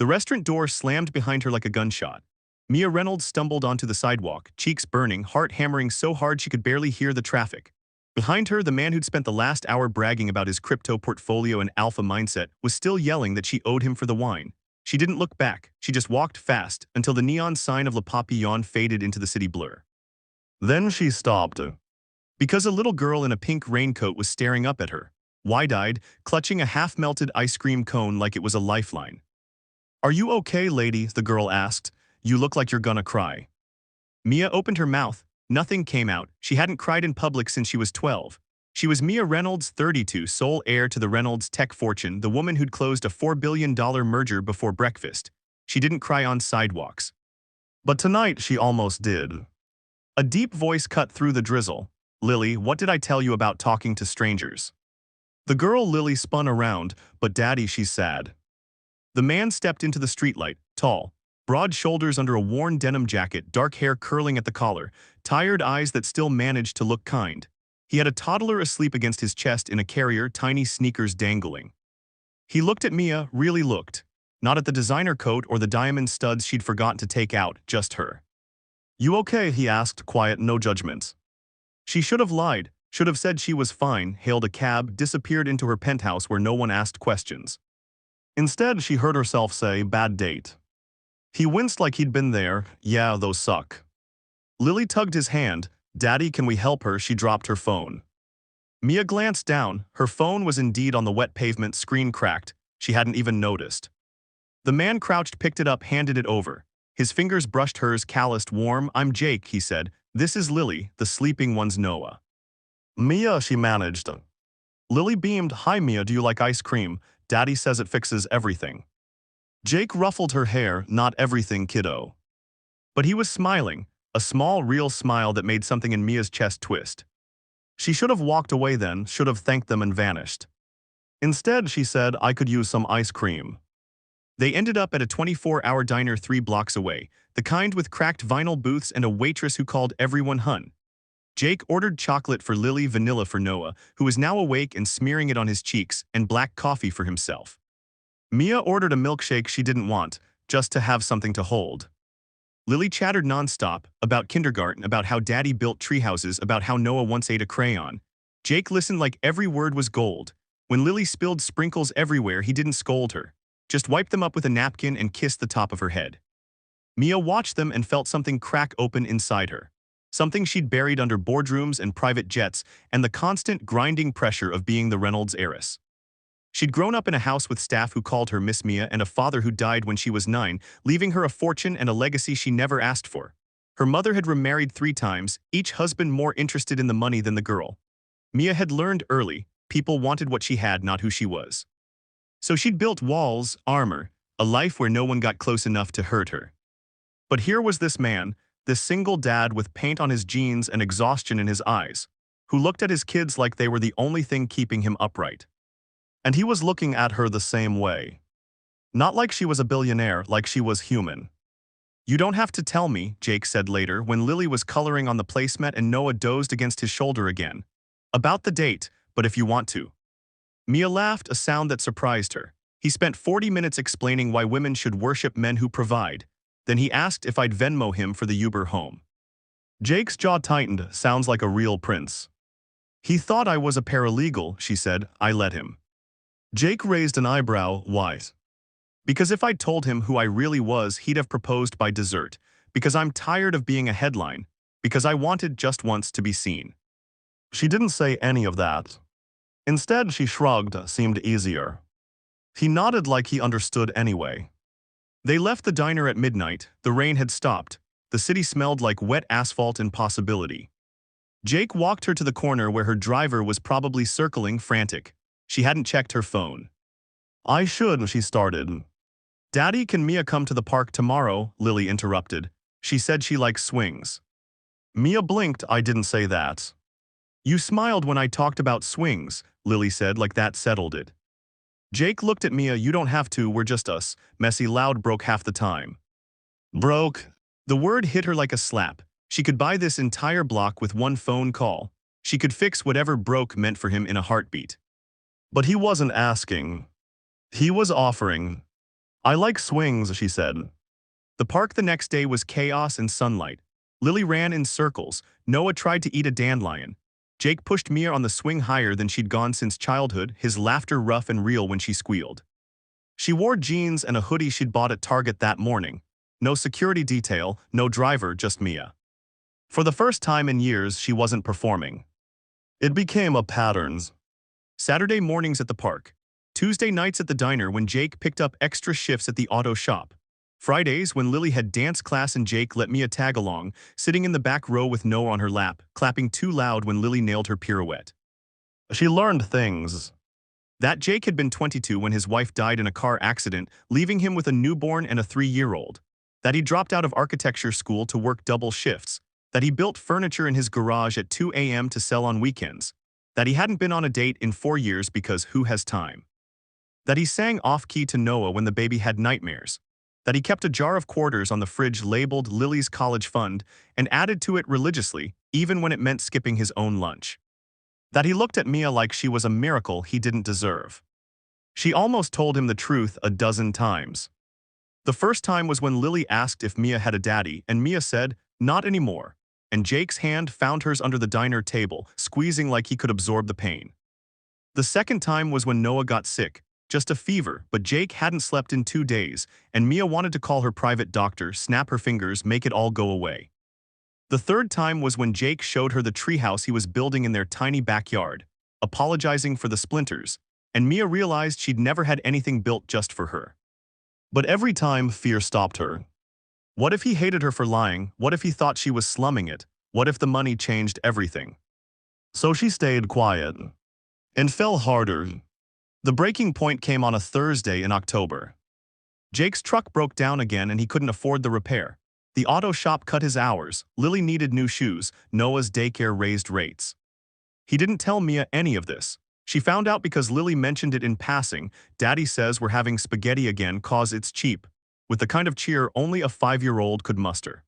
The restaurant door slammed behind her like a gunshot. Mia Reynolds stumbled onto the sidewalk, cheeks burning, heart hammering so hard she could barely hear the traffic. Behind her, the man who'd spent the last hour bragging about his crypto portfolio and alpha mindset was still yelling that she owed him for the wine. She didn't look back. She just walked fast until the neon sign of Le Papillon faded into the city blur. Then she stopped. Because a little girl in a pink raincoat was staring up at her, wide-eyed, clutching a half-melted ice cream cone like it was a lifeline. "Are you okay, lady?" the girl asked. "You look like you're gonna cry." Mia opened her mouth. Nothing came out. She hadn't cried in public since she was 12. She was Mia Reynolds, 32, sole heir to the Reynolds tech fortune, the woman who'd closed a $4 billion merger before breakfast. She didn't cry on sidewalks. But tonight she almost did. A deep voice cut through the drizzle. "Lily, what did I tell you about talking to strangers?" The girl Lily spun around, but Daddy, she's sad. The man stepped into the streetlight, tall, broad shoulders under a worn denim jacket, dark hair curling at the collar, tired eyes that still managed to look kind. He had a toddler asleep against his chest in a carrier, tiny sneakers dangling. He looked at Mia, really looked. Not at the designer coat or the diamond studs she'd forgotten to take out, just her. "You okay?" he asked, quiet, no judgments. She should have lied, should have said she was fine, hailed a cab, disappeared into her penthouse where no one asked questions. Instead, she heard herself say, "Bad date." He winced like he'd been there. "Yeah, those suck." Lily tugged his hand. "Daddy, can we help her?" She dropped her phone. Mia glanced down. Her phone was indeed on the wet pavement, screen cracked. She hadn't even noticed. The man crouched, picked it up, handed it over. His fingers brushed hers, calloused, warm. "I'm Jake," he said. "This is Lily, the sleeping one's Noah." "Mia," she managed. Lily beamed. "Hi, Mia, do you like ice cream? Daddy says it fixes everything." Jake ruffled her hair. "Not everything, kiddo." But he was smiling, a small, real smile that made something in Mia's chest twist. She should have walked away then, should have thanked them and vanished. Instead, she said, "I could use some ice cream." They ended up at a 24-hour diner 3 blocks away, the kind with cracked vinyl booths and a waitress who called everyone hun. Jake ordered chocolate for Lily, vanilla for Noah, who was now awake and smearing it on his cheeks, and black coffee for himself. Mia ordered a milkshake she didn't want, just to have something to hold. Lily chattered nonstop, about kindergarten, about how Daddy built treehouses, about how Noah once ate a crayon. Jake listened like every word was gold. When Lily spilled sprinkles everywhere, he didn't scold her, just wiped them up with a napkin and kissed the top of her head. Mia watched them and felt something crack open inside her. Something she'd buried under boardrooms and private jets and the constant grinding pressure of being the Reynolds heiress. She'd grown up in a house with staff who called her Miss Mia and a father who died when she was 9, leaving her a fortune and a legacy she never asked for. Her mother had remarried 3 times, each husband more interested in the money than the girl. Mia had learned early, people wanted what she had, not who she was. So she'd built walls, armor, a life where no one got close enough to hurt her. But here was this man, this single dad with paint on his jeans and exhaustion in his eyes, who looked at his kids like they were the only thing keeping him upright. And he was looking at her the same way. Not like she was a billionaire, like she was human. "You don't have to tell me," Jake said later when Lily was coloring on the placemat and Noah dozed against his shoulder again. "About the date, but if you want to." Mia laughed, a sound that surprised her. He spent 40 minutes explaining why women should worship men who provide. Then he asked if I'd Venmo him for the Uber home. Jake's jaw tightened. "Sounds like a real prince." "He thought I was a paralegal," she said. "I let him." Jake raised an eyebrow. "Why?" "Because if I'd told him who I really was, he'd have proposed by dessert. Because I'm tired of being a headline. Because I wanted just once to be seen." She didn't say any of that. Instead, she shrugged, seemed easier. He nodded like he understood anyway. They left the diner at midnight. The rain had stopped. The city smelled like wet asphalt and possibility. Jake walked her to the corner where her driver was probably circling, frantic. She hadn't checked her phone. "I should," she started. "Daddy, can Mia come to the park tomorrow?" Lily interrupted. "She said she likes swings." Mia blinked. "I didn't say that." "You smiled when I talked about swings," Lily said, like that settled it. Jake looked at Mia. "You don't have to, we're just us." Messy loud broke half the time. Broke? The word hit her like a slap. She could buy this entire block with one phone call. She could fix whatever broke meant for him in a heartbeat. But he wasn't asking. He was offering. I like swings, she said. The park the next day was chaos and sunlight. Lily ran in circles. Noah tried to eat a dandelion. Jake pushed Mia on the swing higher than she'd gone since childhood, his laughter rough and real when she squealed. She wore jeans and a hoodie she'd bought at Target that morning. No security detail, no driver, just Mia. For the first time in years, she wasn't performing. It became a pattern. Saturday mornings at the park. Tuesday nights at the diner when Jake picked up extra shifts at the auto shop. Fridays when Lily had dance class and Jake let Mia tag along, sitting in the back row with Noah on her lap, clapping too loud when Lily nailed her pirouette. She learned things. That Jake had been 22 when his wife died in a car accident, leaving him with a newborn and a 3-year-old. That he dropped out of architecture school to work double shifts. That he built furniture in his garage at 2 a.m. to sell on weekends. That he hadn't been on a date in 4 years because who has time? That he sang off-key to Noah when the baby had nightmares. That he kept a jar of quarters on the fridge labeled Lily's college fund and added to it religiously, even when it meant skipping his own lunch. That he looked at Mia like she was a miracle he didn't deserve. She almost told him the truth a dozen times. The first time was when Lily asked if Mia had a daddy, and Mia said, "Not anymore." And Jake's hand found hers under the diner table, squeezing like he could absorb the pain. The second time was when Noah got sick, just a fever, but Jake hadn't slept in 2 days, and Mia wanted to call her private doctor, snap her fingers, make it all go away. The third time was when Jake showed her the treehouse he was building in their tiny backyard, apologizing for the splinters, and Mia realized she'd never had anything built just for her. But every time, fear stopped her. What if he hated her for lying? What if he thought she was slumming it? What if the money changed everything? So she stayed quiet and fell harder. The breaking point came on a Thursday in October. Jake's truck broke down again and he couldn't afford the repair. The auto shop cut his hours, Lily needed new shoes, Noah's daycare raised rates. He didn't tell Mia any of this. She found out because Lily mentioned it in passing. Daddy says we're having spaghetti again 'cause it's cheap, with the kind of cheer only a 5-year-old could muster.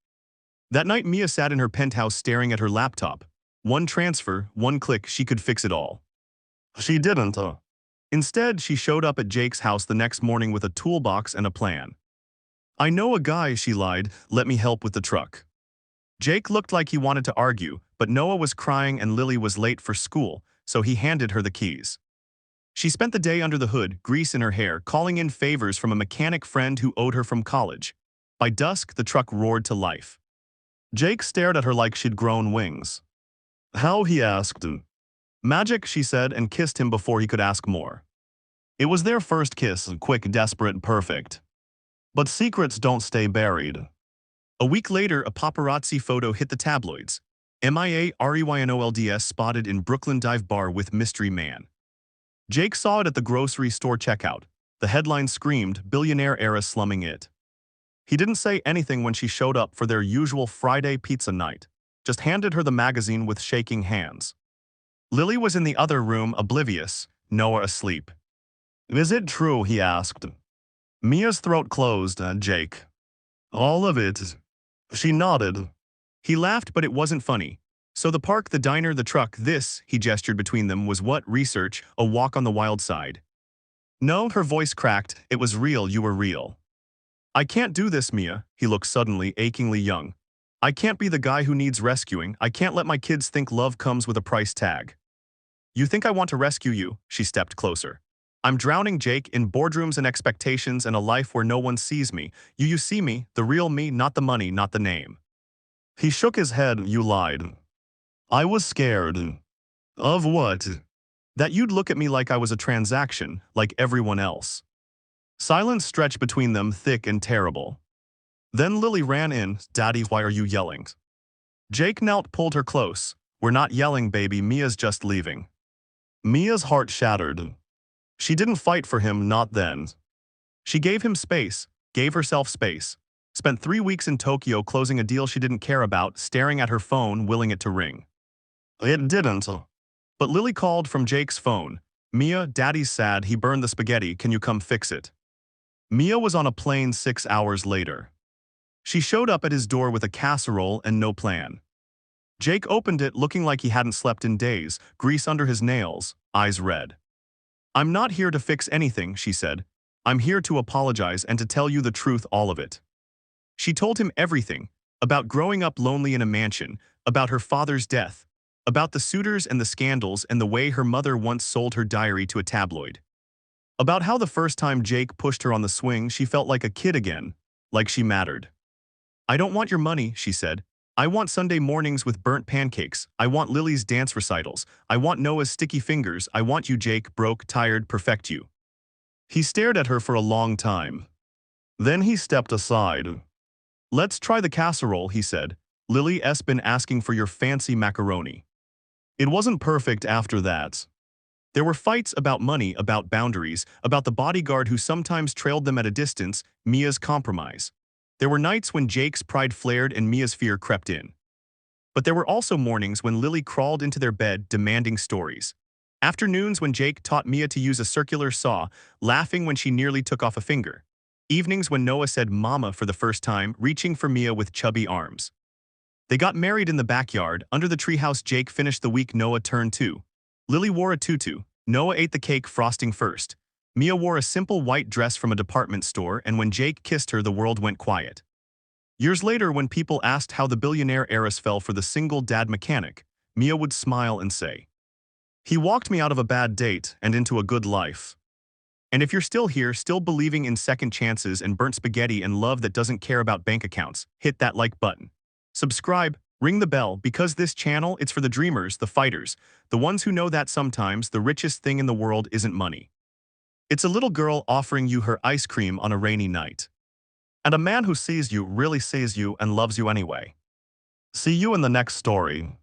That night Mia sat in her penthouse staring at her laptop. One transfer, one click, she could fix it all. She didn't. Instead, she showed up at Jake's house the next morning with a toolbox and a plan. "I know a guy," she lied, "let me help with the truck." Jake looked like he wanted to argue, but Noah was crying and Lily was late for school, so he handed her the keys. She spent the day under the hood, grease in her hair, calling in favors from a mechanic friend who owed her from college. By dusk, the truck roared to life. Jake stared at her like she'd grown wings. "How?" he asked. "Magic," she said, and kissed him before he could ask more. It was their first kiss, quick, desperate, perfect. But secrets don't stay buried. A week later, a paparazzi photo hit the tabloids. MIA Reynolds spotted in Brooklyn dive bar with mystery man. Jake saw it at the grocery store checkout. The headline screamed, "Billionaire heiress slumming it." He didn't say anything when she showed up for their usual Friday pizza night, just handed her the magazine with shaking hands. Lily was in the other room, oblivious, Noah asleep. "Is it true?" he asked. Mia's throat closed. Jake. "All of it." She nodded. He laughed, but it wasn't funny. "So the park, the diner, the truck, this," he gestured between them, "was what? Research, a walk on the wild side." "No," her voice cracked, "it was real, you were real." "I can't do this, Mia." He looked suddenly, achingly young. "I can't be the guy who needs rescuing. I can't let my kids think love comes with a price tag." "You think I want to rescue you?" She stepped closer. "I'm drowning, Jake, in boardrooms and expectations and a life where no one sees me. You see me, the real me, not the money, not the name." He shook his head. "You lied." "I was scared." "Of what?" "That you'd look at me like I was a transaction, like everyone else." Silence stretched between them, thick and terrible. Then Lily ran in. "Daddy, why are you yelling?" Jake knelt, pulled her close. "We're not yelling, baby, Mia's just leaving." Mia's heart shattered. She didn't fight for him, not then. She gave him space, gave herself space. Spent 3 weeks in Tokyo closing a deal she didn't care about, staring at her phone, willing it to ring. It didn't. But Lily called from Jake's phone. "Mia, Daddy's sad, he burned the spaghetti, can you come fix it?" Mia was on a plane 6 hours later. She showed up at his door with a casserole and no plan. Jake opened it looking like he hadn't slept in days, grease under his nails, eyes red. "I'm not here to fix anything," she said. I'm here to apologize and to tell you the truth, all of it. She told him everything, about growing up lonely in a mansion, about her father's death, about the suitors and the scandals and the way her mother once sold her diary to a tabloid. About how the first time Jake pushed her on the swing, she felt like a kid again, like she mattered. I don't want your money, she said. I want Sunday mornings with burnt pancakes. I want Lily's dance recitals. I want Noah's sticky fingers. I want you, Jake, broke, tired, perfect you. He stared at her for a long time. Then he stepped aside. Let's try the casserole, he said. Lily's been asking for your fancy macaroni. It wasn't perfect after that. There were fights about money, about boundaries, about the bodyguard who sometimes trailed them at a distance, Mia's compromise. There were nights when Jake's pride flared and Mia's fear crept in. But there were also mornings when Lily crawled into their bed demanding stories. Afternoons when Jake taught Mia to use a circular saw, laughing when she nearly took off a finger. Evenings when Noah said mama for the first time, reaching for Mia with chubby arms. They got married in the backyard. Under the treehouse, Jake finished the week Noah turned 2. Lily wore a tutu. Noah ate the cake frosting first. Mia wore a simple white dress from a department store, and when Jake kissed her, the world went quiet. Years later, when people asked how the billionaire heiress fell for the single dad mechanic, Mia would smile and say, "He walked me out of a bad date and into a good life." And if you're still here, still believing in second chances and burnt spaghetti and love that doesn't care about bank accounts, hit that like button. Subscribe, ring the bell, because this channel, it's for the dreamers, the fighters, the ones who know that sometimes the richest thing in the world isn't money. It's a little girl offering you her ice cream on a rainy night. And a man who sees you, really sees you, and loves you anyway. See you in the next story.